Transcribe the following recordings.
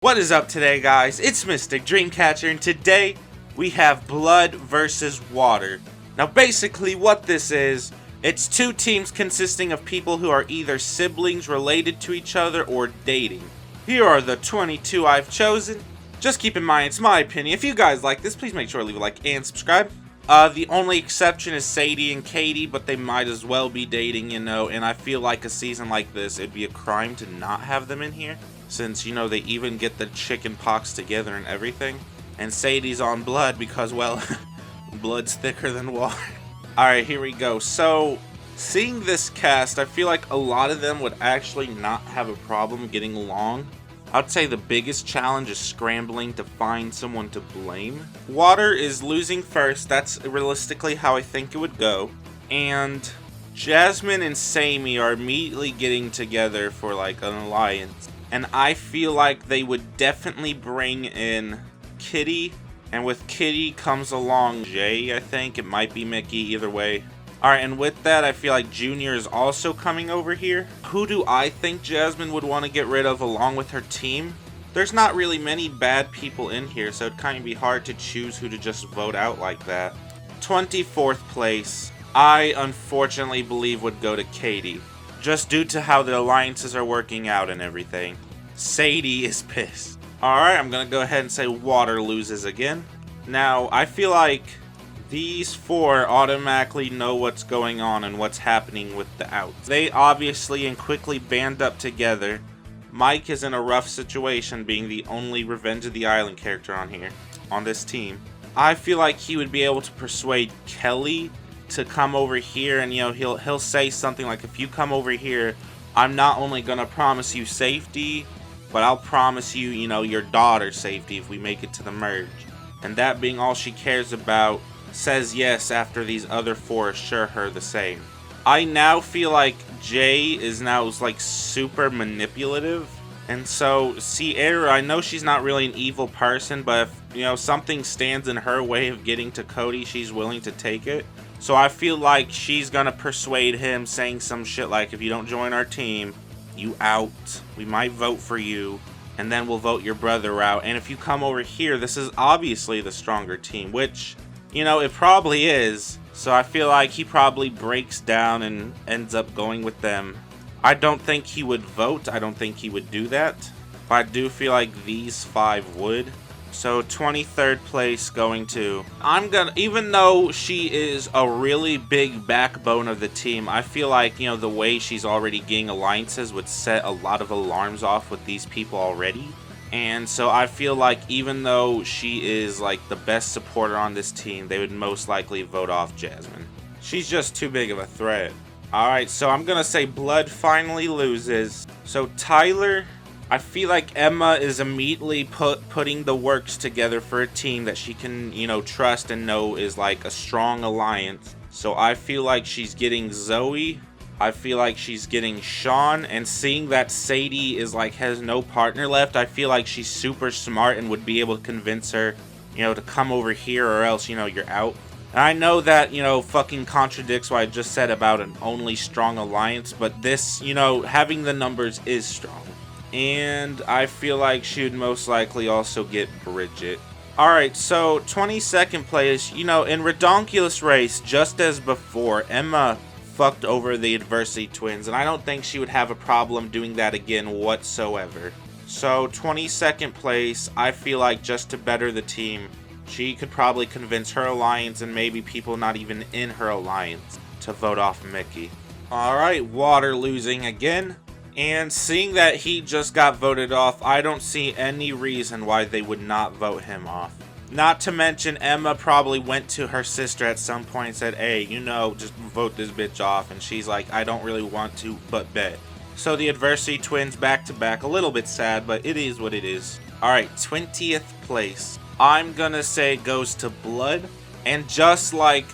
What is up today, guys? It's Mystic Dreamcatcher, and today we have blood versus water. Now basically what this is, it's two teams consisting of people who are either siblings related to each other or dating. Here are the 22 I've chosen. Just keep in mind, it's my opinion. If you guys like this, please make sure to leave a like and subscribe. The only exception is Sadie and Katie, but they might as well be dating, and I feel like a season like this, it'd be a crime to not have them in here. Since, they even get the chicken pox together and everything. And Sadie's on blood because, well, blood's thicker than water. Alright, here we go. So, seeing this cast, I feel like a lot of them would actually not have a problem getting along. I'd say the biggest challenge is scrambling to find someone to blame. Water is losing first. That's realistically how I think it would go. And Jasmine and Sammy are immediately getting together for like an alliance. And I feel like they would definitely bring in Kitty. And with Kitty comes along Jay, I think. It might be Mickey, either way. Alright, and with that, I feel like Junior is also coming over here. Who do I think Jasmine would want to get rid of along with her team? There's not really many bad people in here, so it'd kind of be hard to choose who to just vote out like that. 24th place, I unfortunately believe would go to Katie. Just due to how the alliances are working out and everything. Sadie is pissed. Alright, I'm gonna go ahead and say Water loses again. Now, I feel like these four automatically know what's going on and what's happening with the outs. They obviously and quickly band up together. Mike is in a rough situation being the only Revenge of the Island character on here, on this team. I feel like he would be able to persuade Kelly to come over here, and he'll say something like, if you come over here, I'm not only gonna promise you safety, but I'll promise you, your daughter's safety if we make it to the merge. And that being all she cares about, says yes after these other four assure her the same. I now feel like Jay is now like super manipulative, and so Sierra, I know she's not really an evil person, but if something stands in her way of getting to Cody, she's willing to take it. So I feel like she's gonna persuade him, saying some shit like, if you don't join our team, you out, we might vote for you, and then we'll vote your brother out, and if you come over here, this is obviously the stronger team, which it probably is. So I feel like he probably breaks down and ends up going with them. I don't think he would vote. I don't think he would do that. But I do feel like these five would. So 23rd place going to... even though she is a really big backbone of the team, I feel like, the way she's already getting alliances would set a lot of alarms off with these people already. And so I feel like even though she is like the best supporter on this team, they would most likely vote off Jasmine. She's just too big of a threat. Alright, so I'm gonna say Blood finally loses. So Tyler, I feel like Emma is immediately putting the works together for a team that she can, trust and know is like a strong alliance. So I feel like she's getting Zoe. I feel like she's getting Sean, and seeing that Sadie is like has no partner left, I feel like she's super smart and would be able to convince her, to come over here, or else, you're out. And I know that, fucking contradicts what I just said about an only strong alliance, but this, having the numbers is strong. And I feel like she would most likely also get Bridget. Alright, so 22nd place, in Redonkulous Race, just as before, Emma fucked over the Adversity Twins, and I don't think she would have a problem doing that again whatsoever. So 22nd place, I feel like just to better the team, she could probably convince her alliance and maybe people not even in her alliance to vote off Mickey. Alright, Water losing again, and seeing that he just got voted off, I don't see any reason why they would not vote him off. Not to mention, Emma probably went to her sister at some point and said, hey, just vote this bitch off. And she's like, I don't really want to, but bet. So the Adversity Twins back to back. A little bit sad, but it is what it is. Alright, 20th place. I'm gonna say goes to Blood. And just like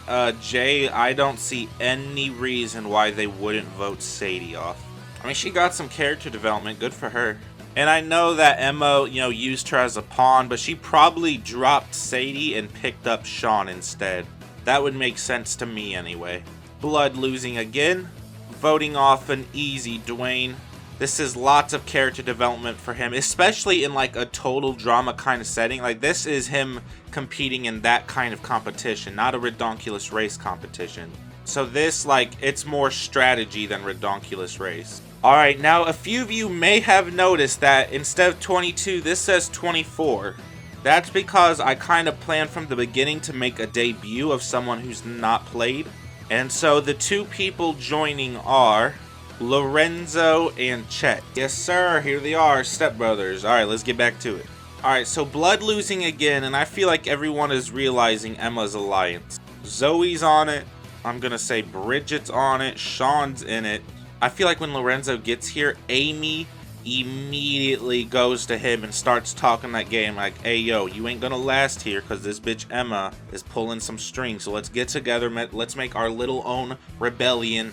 Jay, I don't see any reason why they wouldn't vote Sadie off. I mean, she got some character development. Good for her. And I know that Emma, used her as a pawn, but she probably dropped Sadie and picked up Sean instead. That would make sense to me anyway. Blood losing again. Voting off an easy Dwayne. This is lots of character development for him, especially in like a total drama kind of setting. Like this is him competing in that kind of competition, not a redonkulous race competition. So this, like, it's more strategy than redonkulous race. Alright, now a few of you may have noticed that instead of 22, this says 24. That's because I kind of planned from the beginning to make a debut of someone who's not played. And so the two people joining are Lorenzo and Chet. Yes sir, here they are, stepbrothers. Alright, let's get back to it. Alright, so Blood losing again, and I feel like everyone is realizing Emma's alliance. Zoe's on it. I'm gonna say Bridget's on it. Sean's in it. I feel like when Lorenzo gets here, Amy immediately goes to him and starts talking that game like, hey yo, you ain't gonna last here because this bitch Emma is pulling some strings, so let's get together, let's make our little own rebellion,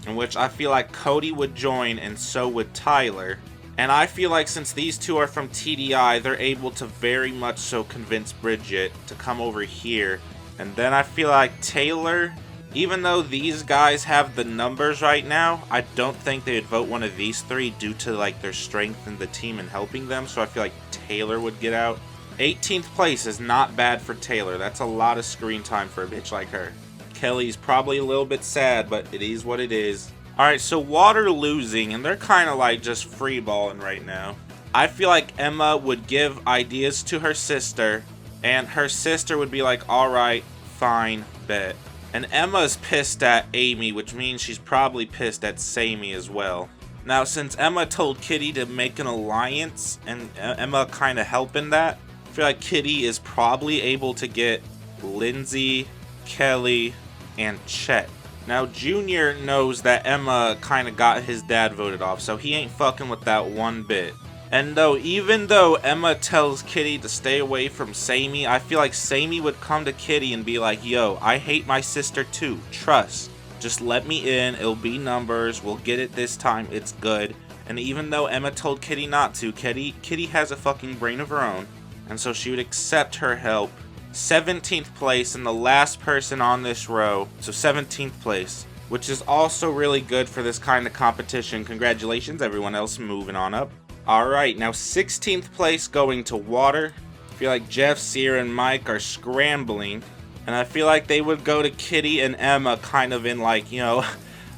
in which I feel like Cody would join and so would Tyler. And I feel like since these two are from TDI, they're able to very much so convince Bridget to come over here. And then I feel like Taylor, even though these guys have the numbers right now, I don't think they would vote one of these three due to like their strength in the team and helping them. So I feel like Taylor would get out. 18th place is not bad for Taylor. That's a lot of screen time for a bitch like her. Kelly's probably a little bit sad, but it is what it is. Alright, so Water losing, and they're kind of like just freeballing right now. I feel like Emma would give ideas to her sister, and her sister would be like, alright, fine, bet. And Emma's pissed at Amy, which means she's probably pissed at Sammy as well. Now, since Emma told Kitty to make an alliance, and Emma kind of helping that, I feel like Kitty is probably able to get Lindsay, Kelly, and Chet. Now, Junior knows that Emma kind of got his dad voted off, so he ain't fucking with that one bit. And even though Emma tells Kitty to stay away from Sammy, I feel like Sammy would come to Kitty and be like, yo, I hate my sister too, trust. Just let me in, it'll be numbers, we'll get it this time, it's good. And even though Emma told Kitty not to, Kitty has a fucking brain of her own, and so she would accept her help. 17th place and the last person on this row, so 17th place, which is also really good for this kind of competition. Congratulations, everyone else moving on up. Alright, now 16th place going to Water. I feel like Jeff, Sierra, and Mike are scrambling, and I feel like they would go to Kitty and Emma kind of in like, you know,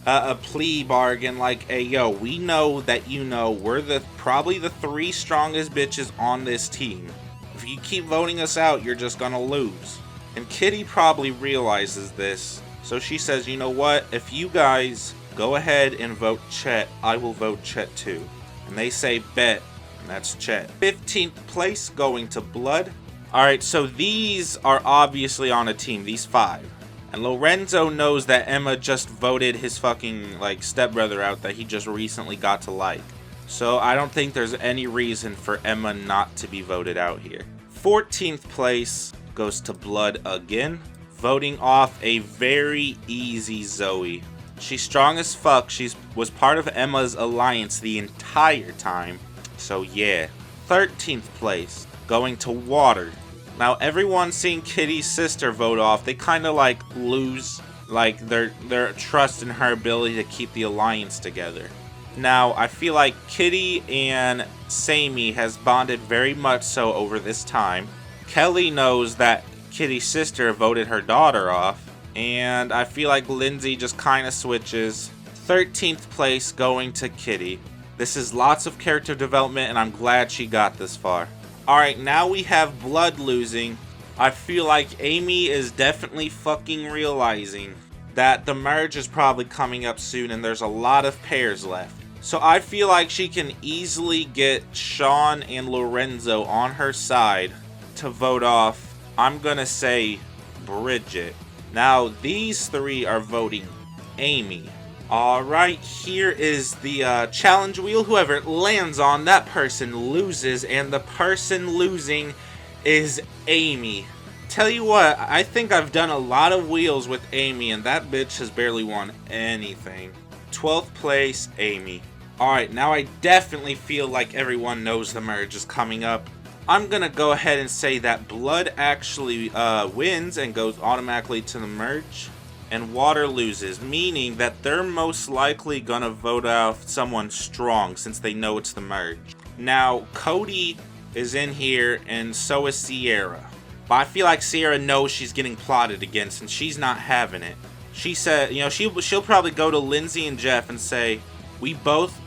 a plea bargain, like, hey yo, we know that you know we're probably the 3 strongest bitches on this team. If you keep voting us out, you're just gonna lose. And Kitty probably realizes this, so she says, you know what, if you guys go ahead and vote Chet, I will vote Chet too. And they say bet, and that's Chet. 15th place going to Blood. Alright, so these are obviously on a team, these 5. And Lorenzo knows that Emma just voted his fucking like stepbrother out that he just recently got to like. So I don't think there's any reason for Emma not to be voted out here. 14th place goes to Blood again, voting off a very easy Zoe. She's strong as fuck. She was part of Emma's alliance the entire time. So yeah. 13th place going to Water. Now everyone seeing Kitty's sister vote off, they kind of like lose like their trust in her ability to keep the alliance together. Now, I feel like Kitty and Sammy has bonded very much so over this time. Kelly knows that Kitty's sister voted her daughter off. And I feel like Lindsay just kind of switches. 13th place going to Kitty. This is lots of character development and I'm glad she got this far. Alright, now we have Blood losing. I feel like Amy is definitely fucking realizing that the merge is probably coming up soon and there's a lot of pairs left. So I feel like she can easily get Sean and Lorenzo on her side to vote off, I'm gonna say, Bridget. Now these 3 are voting Amy. Alright, here is the challenge wheel. Whoever it lands on, that person loses, and the person losing is Amy. Tell you what, I think I've done a lot of wheels with Amy, and that bitch has barely won anything. 12th place, Amy. Alright, now I definitely feel like everyone knows the merge is coming up. I'm gonna go ahead and say that Blood actually wins and goes automatically to the merge. and water loses, meaning that they're most likely gonna vote out someone strong since they know it's the merge. Now, Cody is in here, and so is Sierra. But I feel like Sierra knows she's getting plotted against, and she's not having it. She said, you know, she'll probably go to Lindsay and Jeff and say,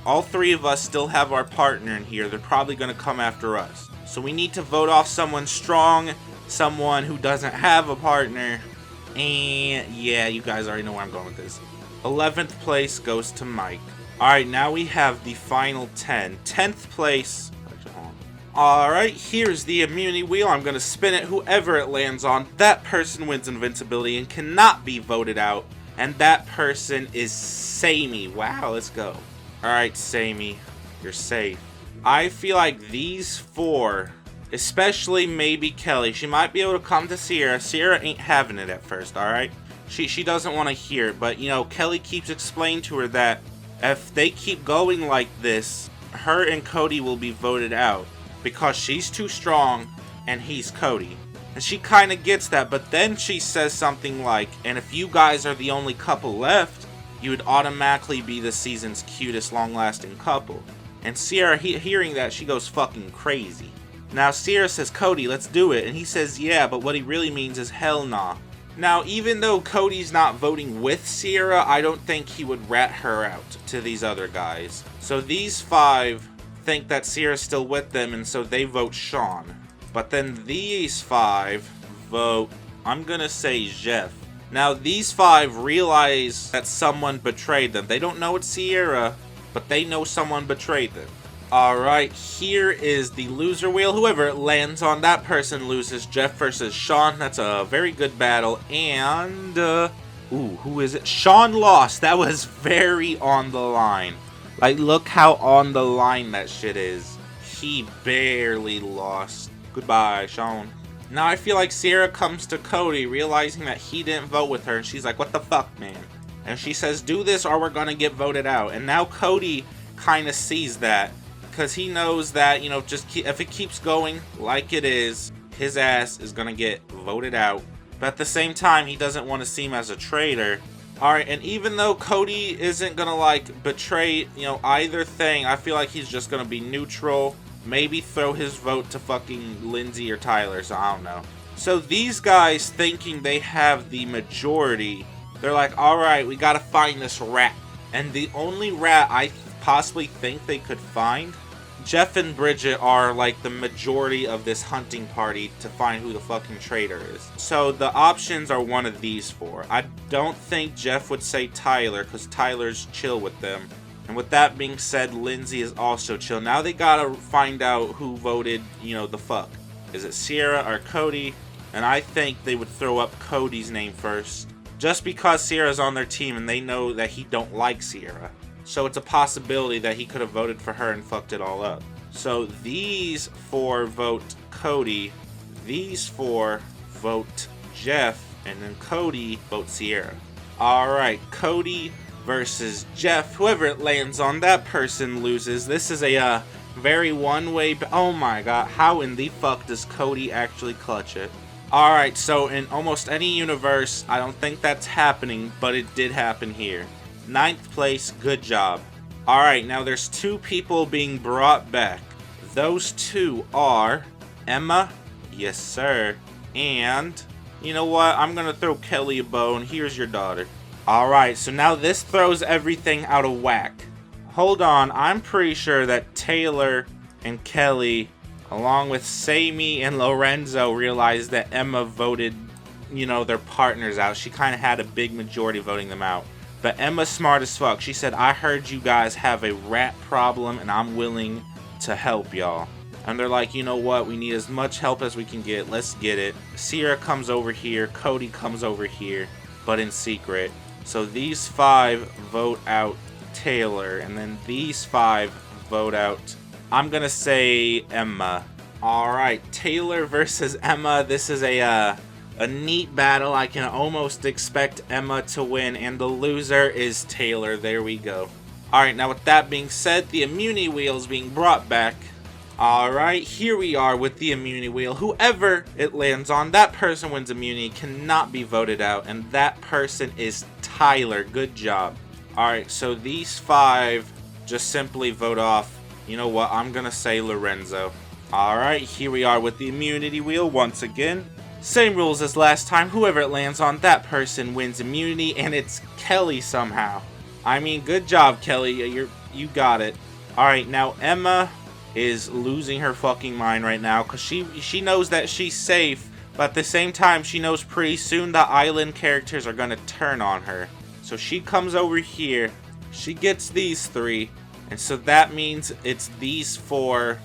all three of us still have our partner in here. They're probably gonna come after us. So we need to vote off someone strong, someone who doesn't have a partner. And yeah, you guys already know where I'm going with this. 11th place goes to Mike. Alright, now we have the final 10. 10th place. Alright, here's the immunity wheel. I'm going to spin it. Whoever it lands on, that person wins invincibility and cannot be voted out. And that person is Sammy. Wow, let's go. Alright, Sammy, you're safe. I feel like these four, especially maybe Kelly, she might be able to come to Sierra. Sierra ain't having it at first, alright? She doesn't want to hear it, but, you know, Kelly keeps explaining to her that if they keep going like this, her and Cody will be voted out because she's too strong and he's Cody. And she kind of gets that, but then she says something like, and if you guys are the only couple left, you would automatically be the season's cutest long-lasting couple. And Sierra, hearing that, she goes fucking crazy. Now, Sierra says, Cody, let's do it. And he says, yeah, but what he really means is hell nah. Now, even though Cody's not voting with Sierra, I don't think he would rat her out to these other guys. So these five think that Sierra's still with them, and so they vote Sean. But then these five vote, I'm gonna say Jeff. Now, these five realize that someone betrayed them. They don't know it's Sierra, but they know someone betrayed them. Alright, here is the loser wheel. Whoever it lands on, that person loses. Jeff versus Sean. That's a very good battle. And, who is it? Sean lost. That was very on the line. Like, look how on the line that shit is. He barely lost. Goodbye, Sean. Now I feel like Sierra comes to Cody, realizing that he didn't vote with her. And she's like, what the fuck, man? And she says, do this or we're gonna get voted out. And now Cody kind of sees that. Because he knows that, you know, if it keeps going like it is, his ass is going to get voted out. But at the same time, he doesn't want to seem as a traitor. Alright, and even though Cody isn't going to, like, betray, you know, either thing, I feel like he's just going to be neutral. Maybe throw his vote to fucking Lindsay or Tyler, so I don't know. So these guys, thinking they have the majority, they're like, alright, we got to find this rat. And the only rat I possibly think they could find, Jeff and Bridget are like the majority of this hunting party to find who the fucking traitor is. So the options are one of these four. I don't think Jeff would say Tyler because Tyler's chill with them. And with that being said, Lindsay is also chill. Now they gotta find out who voted, you know, the fuck. Is it Sierra or Cody? And I think they would throw up Cody's name first. Just because Sierra's on their team and they know that he don't like Sierra. So it's a possibility that he could have voted for her and fucked it all up. So these four vote Cody, these four vote Jeff, and then Cody votes Sierra. Alright, Cody versus Jeff. Whoever it lands on, that person loses. This is a very one-way... Oh my god, how in the fuck does Cody actually clutch it? Alright, so in almost any universe, I don't think that's happening, but it did happen here. 9th place, good job. Alright, now there's two people being brought back. Those two are Emma, yes sir, and you know what, I'm gonna throw Kelly a bone. Here's your daughter. Alright, so now this throws everything out of whack. Hold on, I'm pretty sure that Taylor and Kelly, along with Sammy and Lorenzo, realized that Emma voted, you know, their partners out. She kind of had a big majority voting them out. But Emma's smart as fuck. She said, I heard you guys have a rat problem and I'm willing to help y'all. And they're like, you know what? We need as much help as we can get. Let's get it. Sierra comes over here. Cody comes over here, but in secret. So these five vote out Taylor. And then these five vote out, I'm going to say Emma. Alright, Taylor versus Emma. This is a neat battle. I can almost expect Emma to win, and the loser is Taylor. There we go. Alright, now with that being said, the immunity wheel is being brought back. Alright, here we are with the immunity wheel. Whoever it lands on, that person wins immunity, cannot be voted out, and that person is Tyler. Good job. Alright, so these 5 just simply vote off. You know what, I'm gonna say Lorenzo. Alright, here we are with the immunity wheel once again. Same rules as last time. Whoever it lands on, that person wins immunity, and it's Kelly somehow. I mean, good job, Kelly. You got it. Alright, now Emma is losing her fucking mind right now because she knows that she's safe, but at the same time she knows pretty soon the island characters are gonna turn on her. So she comes over here, she gets these 3, and so that means it's these 4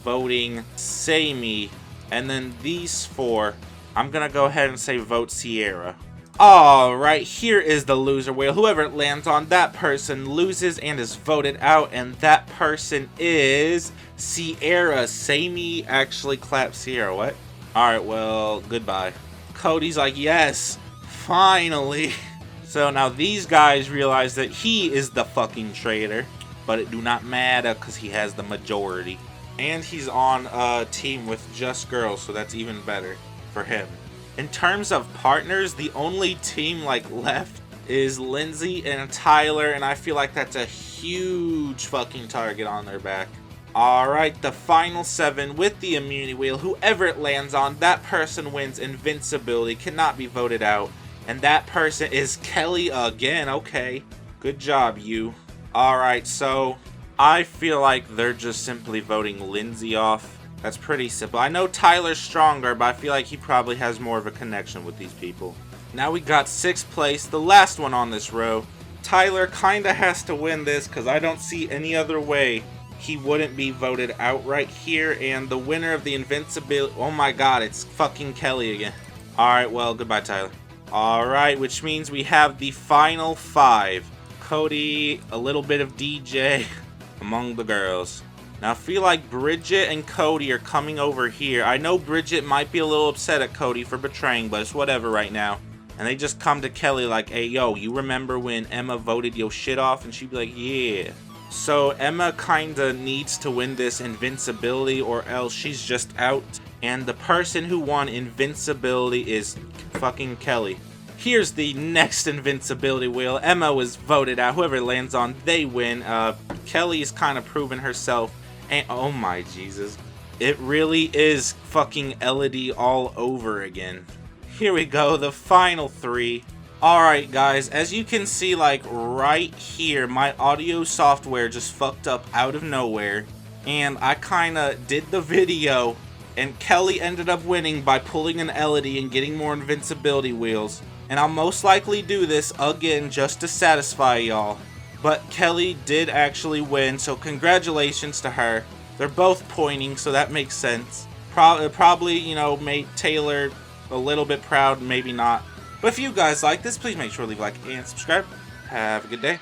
voting Sammy, and then these 4, I'm gonna go ahead and say vote Sierra. Alright, here is the loser wheel. Whoever it lands on, that person loses and is voted out, and that person is Sierra. Sammy actually clapped Sierra. What? Alright, well, goodbye. Cody's like, yes, finally. So now these guys realize that he is the fucking traitor, but it do not matter because he has the majority. And he's on a team with just girls, so that's even better for him. In terms of partners, the only team like left is Lindsay and Tyler, and I feel like that's a huge fucking target on their back. Alright, the final 7 with the immunity wheel. Whoever it lands on, that person wins invincibility, cannot be voted out. And that person is Kelly again. Okay, good job, you. Alright, so I feel like they're just simply voting Lindsay off. That's pretty simple. I know Tyler's stronger, but I feel like he probably has more of a connection with these people. Now we got 6th place, the last one on this row. Tyler kinda has to win this because I don't see any other way he wouldn't be voted out right here. And the winner of the invincibility, oh my god, it's fucking Kelly again. Alright, well, goodbye, Tyler. Alright, which means we have the final 5. Cody, a little bit of DJ among the girls. Now I feel like Bridget and Cody are coming over here. I know Bridget might be a little upset at Cody for betraying, but it's whatever right now. And they just come to Kelly like, hey, yo, you remember when Emma voted your shit off? And she'd be like, yeah. So Emma kinda needs to win this invincibility or else she's just out. And the person who won invincibility is fucking Kelly. Here's the next invincibility wheel. Emma was voted out. Whoever it lands on, they win. Kelly's kind of proven herself. And oh my Jesus. It really is fucking Elodie all over again. Here we go, the final 3. Alright guys, as you can see, like right here, my audio software just fucked up out of nowhere. And I kinda did the video, and Kelly ended up winning by pulling an Elodie and getting more invincibility wheels. And I'll most likely do this again just to satisfy y'all. But Kelly did actually win, so congratulations to her. They're both pointing, so that makes sense. Probably, you know, made Taylor a little bit proud, maybe not. But if you guys like this, please make sure to leave a like and subscribe. Have a good day.